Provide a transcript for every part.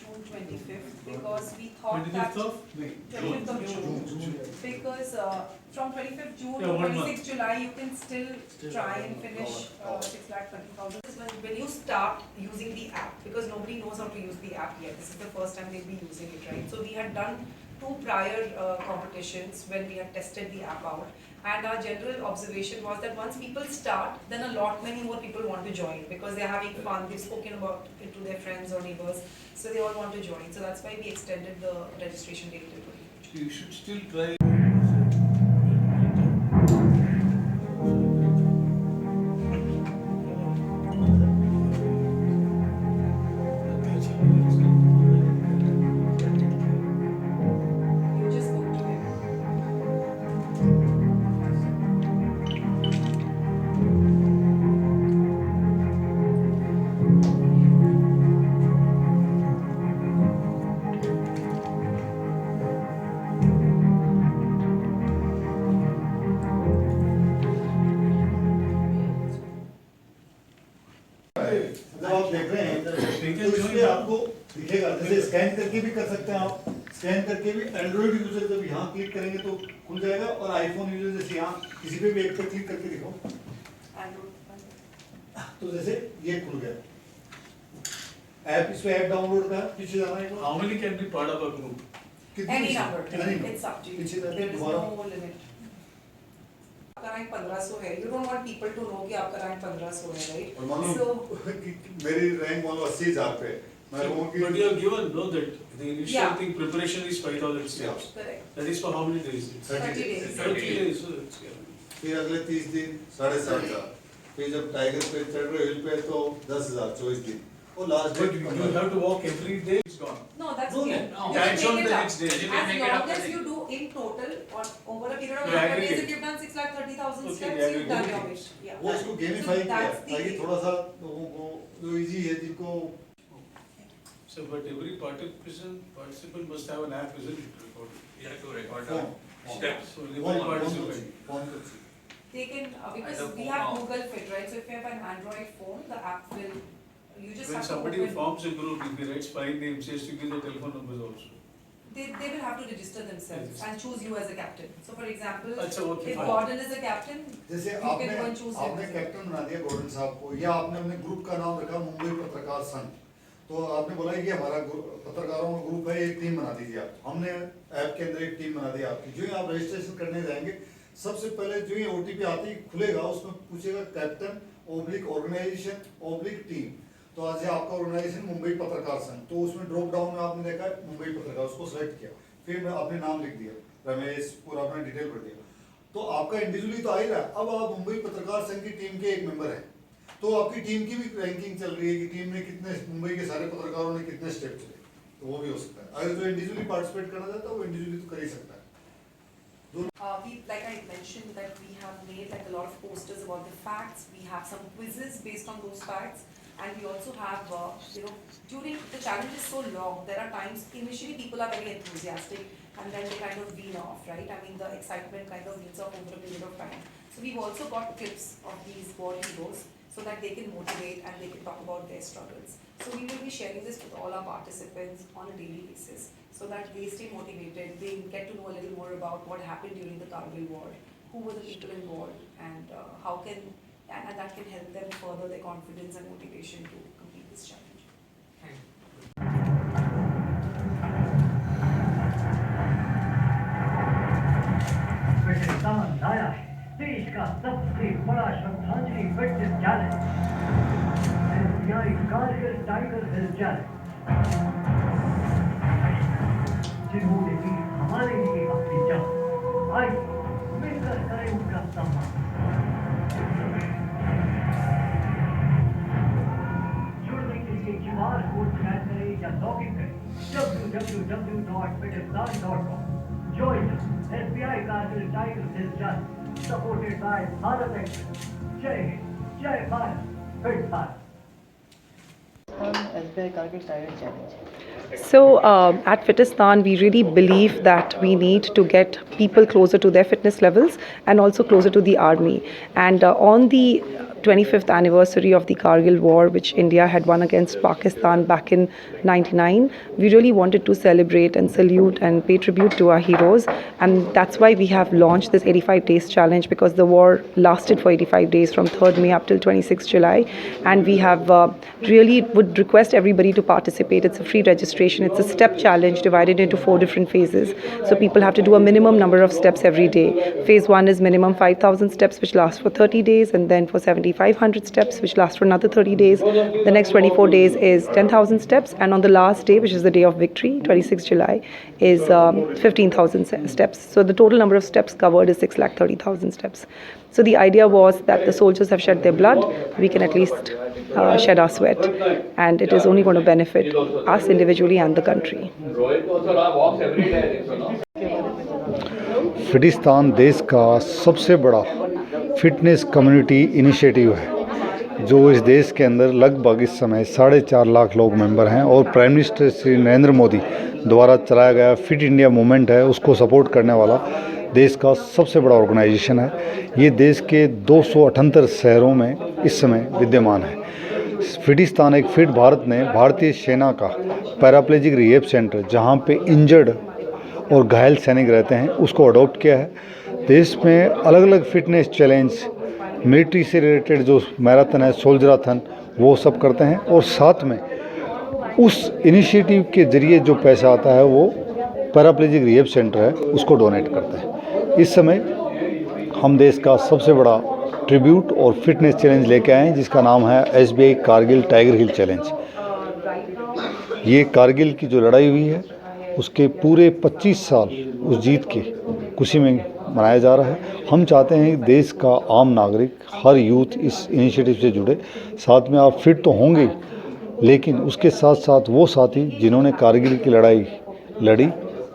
June 25th, because we thought that 25th of May. 25th of June. Because from 25th June Yeah, to 1 month. 26th July, you can still try and finish 6,30,000. This is when you start using the app, because nobody knows how to use the app yet. This is the first time they'll be using it, right? So we had done 2 prior competitions when we had tested the app out. And our general observation was that once people start, then a lot many more people want to join because they're having fun, they've spoken about it to their friends or neighbors, so they all want to join. So that's why we extended the registration date till 20th. You should still try. You just go to it. जब आप देख रहे हैं तो इसमें आपको दिखेगा, जैसे स्कैन करके भी कर सकते हैं आप, स्कैन करके भी एंड्रॉइड यूजर जब यहाँ क्लिक करेंगे तो खुल जाएगा, और आईफोन यूजर जैसे यहाँ किसी पे भी एक पे क्लिक करके दिखाओ तो जैसे ये खुल गया ऐप, इस पे ऐप डाउनलोड का पीछे जाना है How many can be part of a group? Any number, it's up to you. पीछे जाके There is दोबारा no limit. आपका रैंक 1500 है, you don't want people to know कि आपका रैंक 1500 है, right? और मान लो So कि मेरी रैंक मान लो 80,000 पे, मैं लोगों की But you have given, no, that the initial Yeah. thing preparation is 5,000 steps. correct. That is for how many days? 30 days. 30 days. So it's, yeah. फिर अगले 30 दिन 7,500, फिर जब टाइगर पे चढ़ रहे हिल पे तो 10,000 24 दिन, और last But date you have to walk every day. It's gone. No, that's No, okay. no. You Yeah, can it's make on it the up. next day. You can As make it long up as the you do in total or over a period of Yeah, 100 days, aggregate. if you've done 6,30,000 Okay, steps, yeah, you've done your aggregate. wish. Yeah. वो उसको gamify So किया that's the- ताकि थोड़ा सा लोगों को जो easy है जिनको So, but every participant must have an app, isn't it? Recorded. You have to record phone the steps. So phone every phone participant. Phone करছি They can, because As a we phone have now. Google Fit, right? So if you have an Android phone, the app will, you just When have to somebody open. forms a group, if he writes 5 names, he has to give the telephone numbers also. They will have to register themselves Yes. and choose you as a captain. So for example, अच्छा, okay, if fine. Gordon is a captain, जैसे you can go and आपने choose आपने him. Captain बना दिया Gordon साहब को, या आपने अपने ग्रुप का नाम रखा मुंबई पत्रकार संघ, तो आपने बोला कि हमारा पत्रकारों का ग्रुप है, एक टीम बना दीजिए आप, हमने ऐप के अंदर एक टीम बना दी आपकी। जो ही आप रजिस्ट्रेशन करने जाएंगे सबसे पहले जो ही ओटीपी आती ही खुलेगा, उसमें पूछेगा captain oblique organisation oblique team, तो आज आपका ऑर्गेनाइजेशन मुंबई पत्रकार संघ, तो उसमें ड्रॉप डाउन में आपने देखा मुंबई पत्रकार, उसको सेलेक्ट किया, फिर मैं अपने नाम लिख दिया रमेश, पूरा अपना डिटेल भर दिया, तो आपका इंडिविजुअली तो आ ही रहा है। अब आप मुंबई पत्रकार संघ की टीम के एक मेंबर हैं, तो आपकी टीम की भी रैंकिंग चल रही है कि टीम ने कितने, मुंबई के सारे पत्रकारों ने कितने स्टेप चले, तो वो भी हो सकता है। अगर जो इंडिविजुअली पार्टिसिपेट करना चाहता है वो इंडिविजुअली तो कर ही सकता है। we, like I mentioned, that we have made like a lot of posters about the facts. We have some quizzes based on those facts, and we also have, during the challenge is so long, there are times initially people are very enthusiastic, and then they kind of wean off, right? I mean, the excitement kind of weans off over a period of time. So we've also got clips of these war heroes, so that they can motivate and they can talk about their struggles. So we will be sharing this with all our participants on a daily basis, so that they stay motivated, they get to know a little more about what happened during the Kargil war, who were the people involved, and how can, and that can help them further their confidence and motivation to complete this challenge. Fitness सामान लाया है देश का सबसे बड़ा श्रद्धांजलि fitness challenge, SBI Kargil tiger hill challenge. जिन्होंने दी हमारे लिए अपनी जान, आइए मिलकर करें उनका सम्मान। जुड़ने के लिए QR कोड स्कैन करें या लॉग इन करें www.fitnessan.com। Join us, SBI Kargil Tiger Hill Challenge, supported by Bharat Express. Jai Hind, Jai Bharat, Fit Bharat. SBI Kargil Tiger Challenge. So at Fitistan, we really believe that we need to get people closer to their fitness levels and also closer to the army. And on the 25th anniversary of the Kargil war, which India had won against Pakistan back in 99. We really wanted to celebrate and salute and pay tribute to our heroes, and that's why we have launched this 85 days challenge, because the war lasted for 85 days from 3rd May up till 26th July, and we have really would request everybody to participate. It's a free registration. It's a step challenge divided into 4 different phases. So people have to do a minimum number of steps every day. Phase 1 is minimum 5,000 steps, which lasts for 30 days, and then for 7,500 steps, which lasts for another 30 days. The next 24 days is 10,000 steps, and on the last day, which is the day of victory, 26th July, is 15,000 steps. So the total number of steps covered is 630,000 steps. So the idea was that the soldiers have shed their blood, we can at least shed our sweat, and it is only going to benefit us individually and the country. फिटिस्तान देश का सबसे बड़ा fitness community initiative है, जो इस देश के अंदर लगभग इस समय 4.5 लाख लोग मेंबर हैं, और प्राइम मिनिस्टर श्री नरेंद्र मोदी द्वारा चलाया गया फिट इंडिया मूवमेंट है, उसको सपोर्ट करने वाला देश का सबसे बड़ा ऑर्गेनाइजेशन है। ये देश के 278 शहरों में इस समय विद्यमान है। फिटिस्तान एक फिट भारत ने भारतीय सेना का पैराप्लेजिक रिहेब सेंटर, जहाँ पे इंजर्ड और घायल सैनिक रहते हैं, उसको अडॉप्ट किया है। देश में अलग अलग फिटनेस चैलेंज, मिलिट्री से रिलेटेड जो मैराथन है, सोल्जराथन, वो सब करते हैं, और साथ में उस इनिशिएटिव के ज़रिए जो पैसा आता है वो पैराप्लेजिक रिहेब सेंटर है उसको डोनेट करते हैं। इस समय हम देश का सबसे बड़ा ट्रिब्यूट और फिटनेस चैलेंज लेके आए हैं, जिसका नाम है SBI Kargil tiger hill challenge. ये कारगिल की जो लड़ाई हुई है उसके पूरे 25 साल उस जीत की खुशी में मनाया जा रहा है। हम चाहते हैं कि देश का आम नागरिक, हर यूथ इस इनिशिएटिव से जुड़े। साथ में आप फिट तो होंगे, लेकिन उसके साथ साथ वो साथी जिन्होंने कारगिल की लड़ाई लड़ी,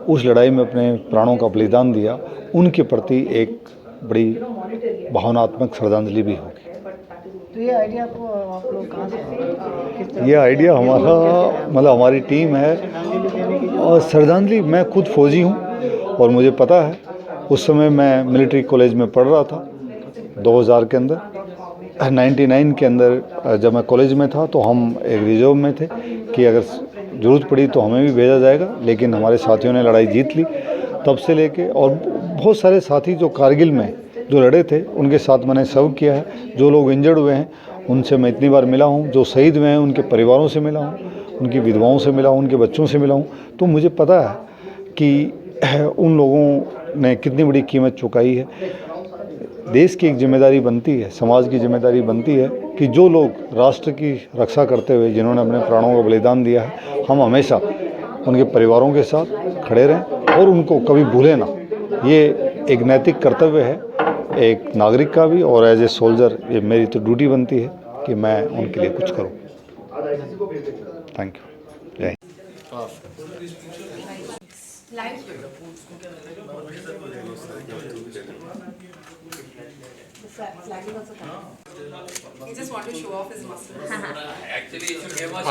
उस लड़ाई में अपने प्राणों का बलिदान दिया, उनके प्रति एक बड़ी भावनात्मक श्रद्धांजलि भी होगी। तो ये आइडिया आपको आप लोग कहाँ से? ये आइडिया हमारा मतलब हमारी टीम है, और श्रद्धांजलि, मैं खुद फौजी हूँ और मुझे पता है उस समय मैं मिलिट्री कॉलेज में पढ़ रहा था 2000 के अंदर। 99 के अंदर जब मैं कॉलेज में था तो हम एक रिजर्व में थे कि अगर ज़रूरत पड़ी तो हमें भी भेजा जाएगा, लेकिन हमारे साथियों ने लड़ाई जीत ली। तब से लेके और बहुत सारे साथी जो कारगिल में जो लड़े थे उनके साथ मैंने सर्व किया है। जो लोग इंजर्ड हुए हैं उनसे मैं इतनी बार मिला हूँ, जो शहीद हुए हैं उनके परिवारों से मिला हूँ, उनकी विधवाओं से मिला हूँ, उनके बच्चों से मिला हूँ। तो मुझे पता है कि उन लोगों ने कितनी बड़ी कीमत चुकाई है। देश की एक जिम्मेदारी बनती है, समाज की जिम्मेदारी बनती है कि जो लोग राष्ट्र की रक्षा करते हुए जिन्होंने अपने प्राणों का बलिदान दिया है, हम हमेशा उनके परिवारों के साथ खड़े रहें और उनको कभी भूलें ना। ये एक नैतिक कर्तव्य है एक नागरिक का भी, और एज ए सोल्जर ये मेरी तो ड्यूटी बनती है कि मैं उनके लिए कुछ करूं। Thank you. जय He just wanted to show off his muscles. Actually, it's a famous